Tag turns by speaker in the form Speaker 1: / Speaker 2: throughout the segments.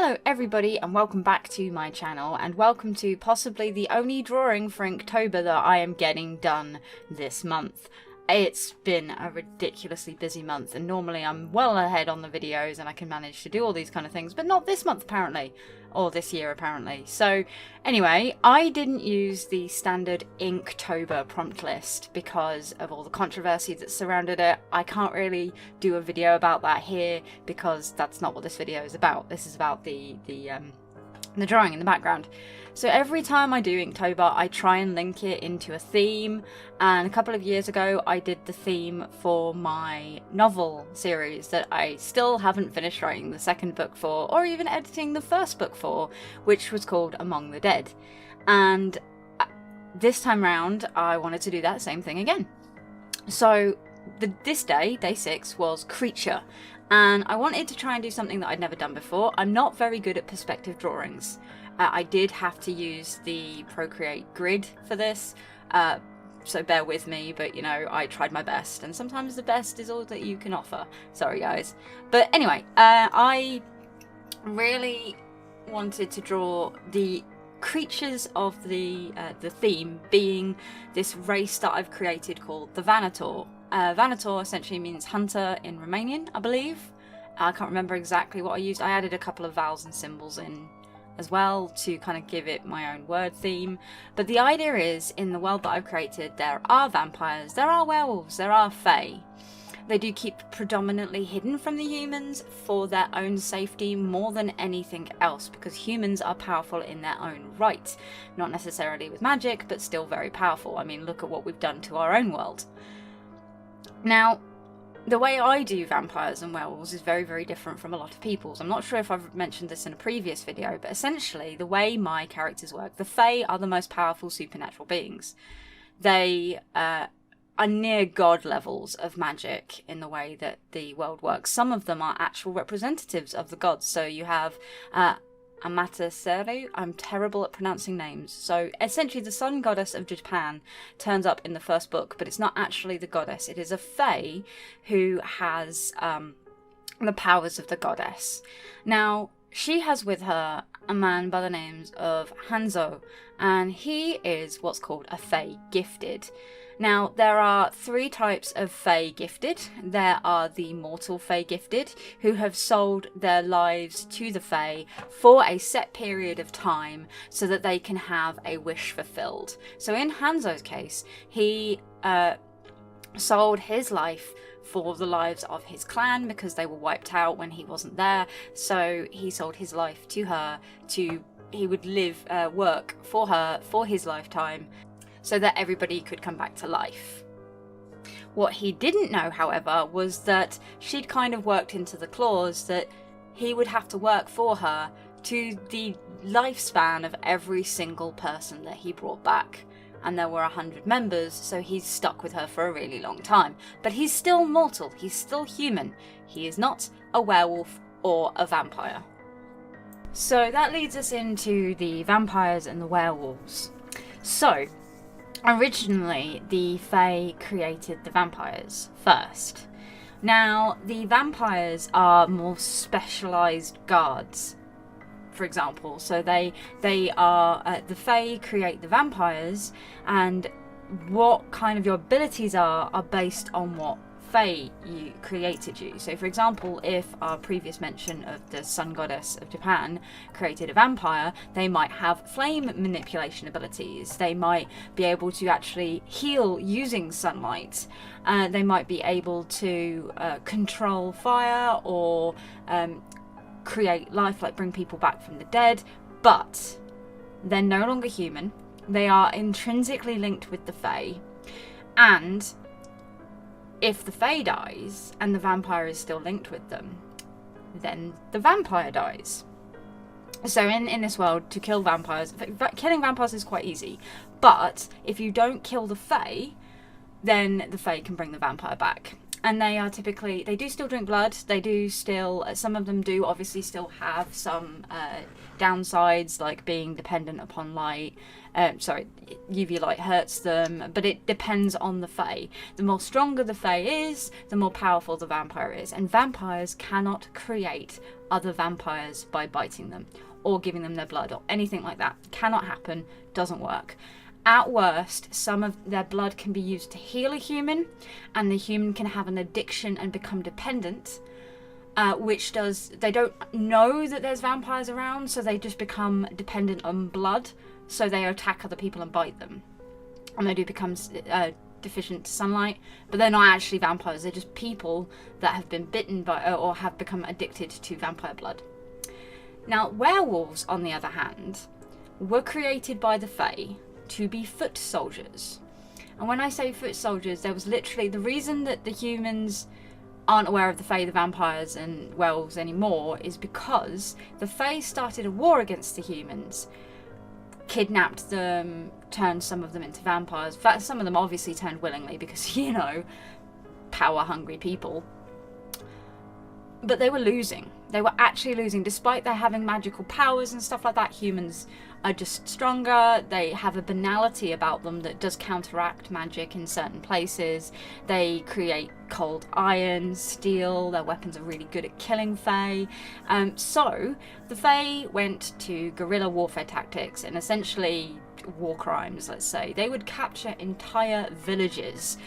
Speaker 1: Hello everybody and welcome back to my channel, and welcome to possibly the only drawing for Inktober that I am getting done this month. It's been a ridiculously busy month, and normally I'm well ahead on the videos and I can manage to do all these kind of things, but not this month apparently, or this year apparently. So anyway, I didn't use the standard Inktober prompt list because of all the controversy that surrounded it. I can't really do a video about that here because that's not what this video is about. This is about the drawing in the background. So every time I do Inktober, I try and link it into a theme, and a couple of years ago I did the theme for my novel series that I still haven't finished writing the second book for, or even editing the first book for, which was called Among the Dead. And this time round I wanted to do that same thing again. So this day, day 6, was Creature, and I wanted to try and do something that I'd never done before. I'm not very good at perspective drawings. I did have to use the Procreate grid for this, so bear with me, but you know, I tried my best, and sometimes the best is all that you can offer. Sorry guys. But anyway, I really wanted to draw the creatures of the theme being this race that I've created called the Vanator. Vanator essentially means hunter in Romanian, I believe. I can't remember exactly what I used. I added a couple of vowels and symbols in as well to kind of give it my own word theme. But the idea is, in the world that I've created, there are vampires, there are werewolves, there are fae. They do keep predominantly hidden from the humans for their own safety more than anything else, because humans are powerful in their own right. Not necessarily with magic, but still very powerful. I mean, look at what we've done to our own world. Now, the way I do vampires and werewolves is very, very different from a lot of people's. I'm not sure if I've mentioned this in a previous video, but essentially the way my characters work, the Fae are the most powerful supernatural beings. They are near god levels of magic in the way that the world works. Some of them are actual representatives of the gods. So you have Amaterasu. I'm terrible at pronouncing names. So essentially the sun goddess of Japan turns up in the first book, but it's not actually the goddess. It is a fae who has the powers of the goddess. Now, she has with her a man by the names of Hanzo, and he is what's called a fae gifted. Now, there are 3 types of fae gifted. There are the mortal fae gifted, who have sold their lives to the fae for a set period of time so that they can have a wish fulfilled. So in Hanzo's case, he sold his life for the lives of his clan because they were wiped out when he wasn't there. So he sold his life to her he would live, work for her for his lifetime, so that everybody could come back to life. What he didn't know, however, was that she'd kind of worked into the clause that he would have to work for her to the lifespan of every single person that he brought back. And there were 100 members, so he's stuck with her for a really long time. But he's still mortal, he's still human. He is not a werewolf or a vampire. So that leads us into the vampires and the werewolves. So, originally, the Fae created the vampires first. Now, the vampires are more specialised guards, for example. So they are, the Fae create the vampires, and what kind of your abilities are based on what Fae you created you. So for example, if our previous mention of the sun goddess of Japan created a vampire, they might have flame manipulation abilities. They might be able to actually heal using sunlight. They might be able to control fire or create life, like bring people back from the dead. But they're no longer human. They are intrinsically linked with the Fae, and if the Fae dies and the vampire is still linked with them, then the vampire dies. So in this world, to kill vampires, killing vampires is quite easy, but if you don't kill the Fae, then the Fae can bring the vampire back. And they are typically, they do still drink blood. They do still, some of them do obviously still have some downsides, like being dependent upon light. UV light hurts them, but it depends on the fae. The more stronger the fae is, the more powerful the vampire is. And vampires cannot create other vampires by biting them or giving them their blood or anything like that. Cannot happen, doesn't work. At worst, some of their blood can be used to heal a human, and the human can have an addiction and become dependent, they don't know that there's vampires around, so they just become dependent on blood, so they attack other people and bite them. And they do become deficient to sunlight, but they're not actually vampires, they're just people that have been bitten by or have become addicted to vampire blood. Now, werewolves, on the other hand, were created by the fae to be foot soldiers. And when I say foot soldiers, there was literally the reason that the humans aren't aware of the fae, the vampires and werewolves anymore is because the fae started a war against the humans, kidnapped them, turned some of them into vampires. In fact, some of them obviously turned willingly because, you know, power hungry people. But they were losing. They were actually losing. Despite their having magical powers and stuff like that, humans are just stronger. They have a banality about them that does counteract magic in certain places. They create cold iron, steel. Their weapons are really good at killing fae. So the fae went to guerrilla warfare tactics and essentially war crimes, let's say. They would capture entire villages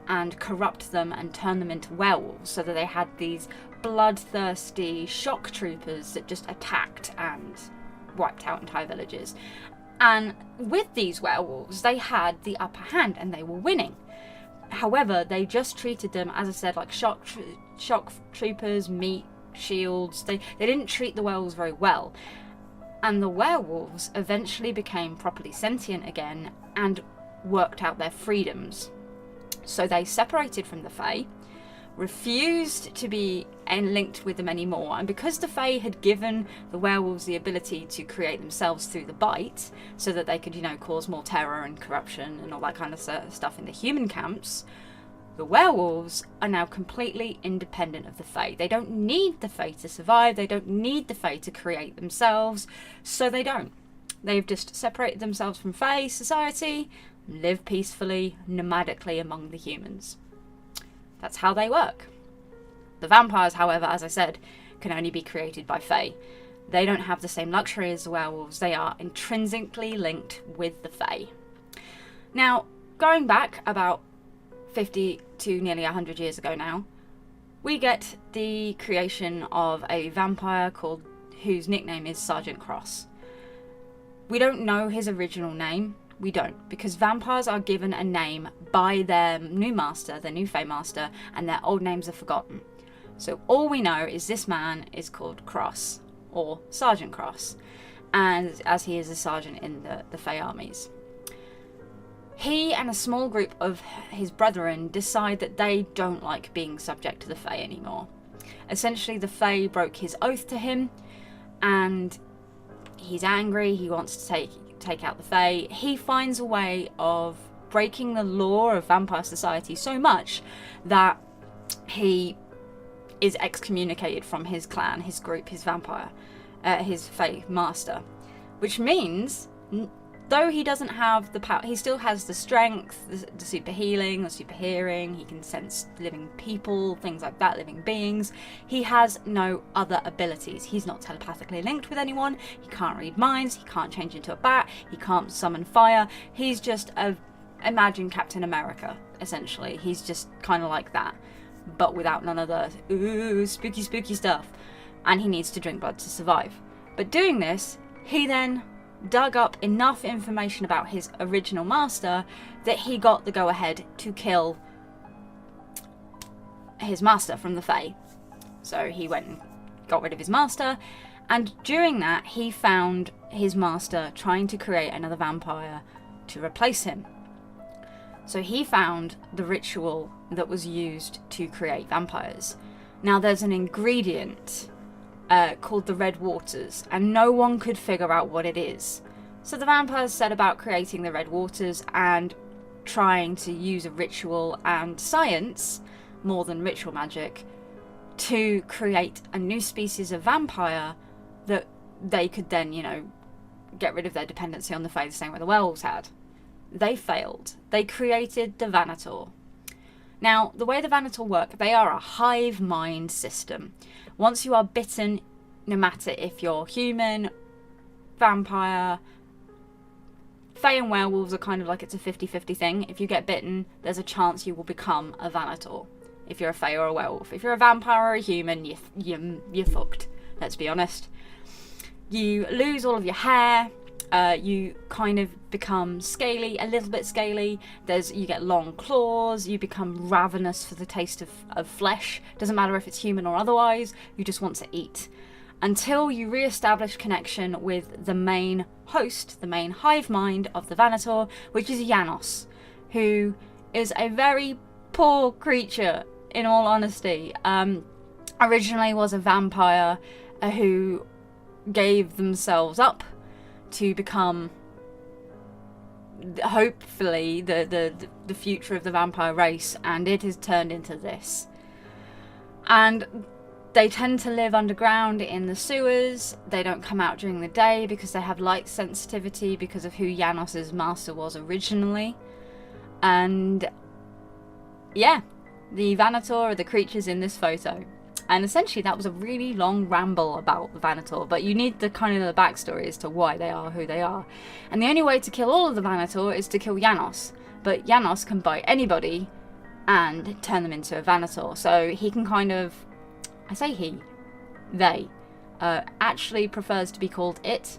Speaker 1: and corrupt them and turn them into werewolves, so that they had these bloodthirsty shock troopers that just attacked and wiped out entire villages. And with these werewolves, they had the upper hand and they were winning. However, they just treated them, as I said, like shock troopers, meat shields. They didn't treat the werewolves very well. And the werewolves eventually became properly sentient again and worked out their freedoms. So they separated from the fae, refused to be linked with them anymore, and because the fae had given the werewolves the ability to create themselves through the bite, so that they could, you know, cause more terror and corruption and all that kind of stuff in the human camps, the werewolves are now completely independent of the fae. They don't need the fae to survive, they don't need the fae to create themselves, so they don't. They've just separated themselves from fae society, live peacefully, nomadically among the humans. That's how they work. The vampires, however, as I said, can only be created by fae. They don't have the same luxury as the werewolves. They are intrinsically linked with the fae. Now, going back about 50 to nearly 100 years ago now, we get the creation of a vampire whose nickname is Sergeant Cross. We don't know his original name. We don't, because vampires are given a name by their new master, their new fae master, and their old names are forgotten. So all we know is this man is called Cross, or Sergeant Cross, and as he is a sergeant in the fae armies. He and a small group of his brethren decide that they don't like being subject to the fae anymore. Essentially, the fae broke his oath to him, and he's angry. He wants to take out the fae. He finds a way of breaking the law of vampire society so much that he is excommunicated from his clan, his group, his fae master, which means though he doesn't have the power, he still has the strength, the super healing, the super hearing, he can sense living people, things like that, living beings. He has no other abilities. He's not telepathically linked with anyone, he can't read minds, he can't change into a bat, he can't summon fire. He's just imagine Captain America, essentially. He's just kind of like that, but without none of the spooky stuff. And he needs to drink blood to survive. But doing this, he then dug up enough information about his original master that he got the go-ahead to kill his master from the fae. So he went and got rid of his master, and during that he found his master trying to create another vampire to replace him. So he found the ritual that was used to create vampires. Now there's an ingredient called the red waters, and no one could figure out what it is. So the vampires set about creating the red waters and trying to use a ritual and science, more than ritual magic, to create a new species of vampire that they could then, you know, get rid of their dependency on the Fae the same way the werewolves had. They failed. They created the Vanator. Now, the way the Vanator work, they are a hive mind system. Once you are bitten, no matter if you're human, vampire, Fae and werewolves are kind of like it's a 50-50 thing. If you get bitten, there's a chance you will become a Vanator. If you're a Fae or a werewolf. If you're a vampire or a human, you're fucked. Let's be honest. You lose all of your hair. You kind of become scaly, a little bit scaly. You get long claws. You become ravenous for the taste of flesh. Doesn't matter if it's human or otherwise. You just want to eat. Until you re-establish connection with the main host, the main hive mind of the Vanator, which is Janos, who is a very poor creature, in all honesty. Originally was a vampire who gave themselves up to become, hopefully, the future of the vampire race, and it has turned into this. And they tend to live underground in the sewers. They don't come out during the day because they have light sensitivity because of who Janos's master was originally. And yeah, the Vanator are the creatures in this photo. And essentially that was a really long ramble about the Vanator, but you need the kind of the backstory as to why they are who they are. And the only way to kill all of the Vanator is to kill Janos. But Janos can bite anybody and turn them into a Vanator. So he can kind of, I say he, they, actually prefers to be called it.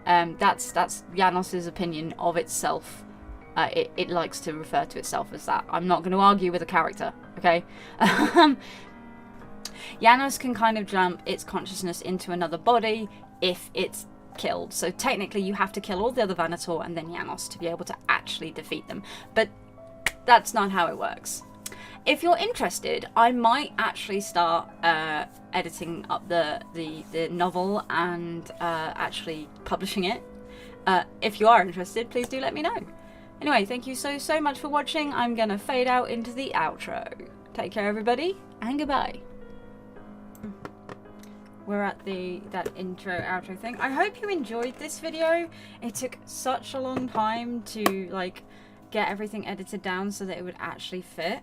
Speaker 1: That's Janos's opinion of itself. It likes to refer to itself as that. I'm not going to argue with a character, okay? Janos can kind of jump its consciousness into another body if it's killed. So technically you have to kill all the other Vanator and then Janos to be able to actually defeat them. But that's not how it works. If you're interested, I might actually start editing up the novel and actually publishing it. If you are interested, please do let me know. Anyway, thank you so much for watching. I'm gonna fade out into the outro. Take care, everybody, and goodbye. We're at that outro thing. I hope you enjoyed this video. It took such a long time to like get everything edited down so that it would actually fit.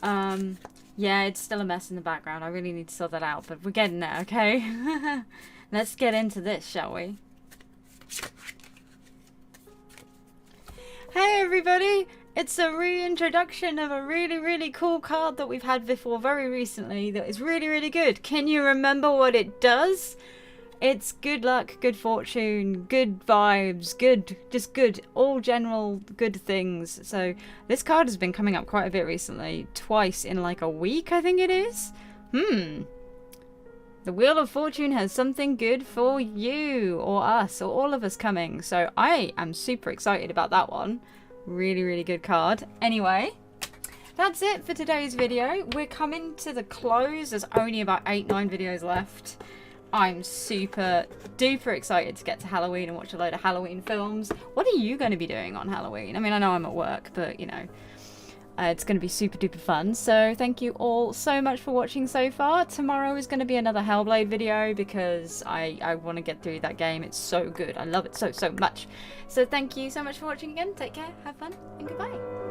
Speaker 1: Yeah, it's still a mess in the background. I really need to sort that out, but we're getting there, okay? Let's get into this, shall we? Hey everybody! It's a reintroduction of a really cool card that we've had before very recently that is really good. Can you remember what it does? It's good luck, good fortune, good vibes, just good, all general good things. So this card has been coming up quite a bit recently, twice in like a week I think it is. The Wheel of Fortune has something good for you, or us, or all of us coming. So I am super excited about that one. Really good card. Anyway, that's it for today's video. We're coming to the close. There's only about 8-9 videos left. I'm super duper excited to get to Halloween and watch a load of Halloween films. What are you going to be doing on Halloween? I mean, I know I'm at work, but you know, it's going to be super duper fun. So thank you all so much for watching so far. Tomorrow is going to be another Hellblade video because I want to get through that game. It's so good. I love it so much. So thank you so much for watching again. Take care, have fun, and goodbye.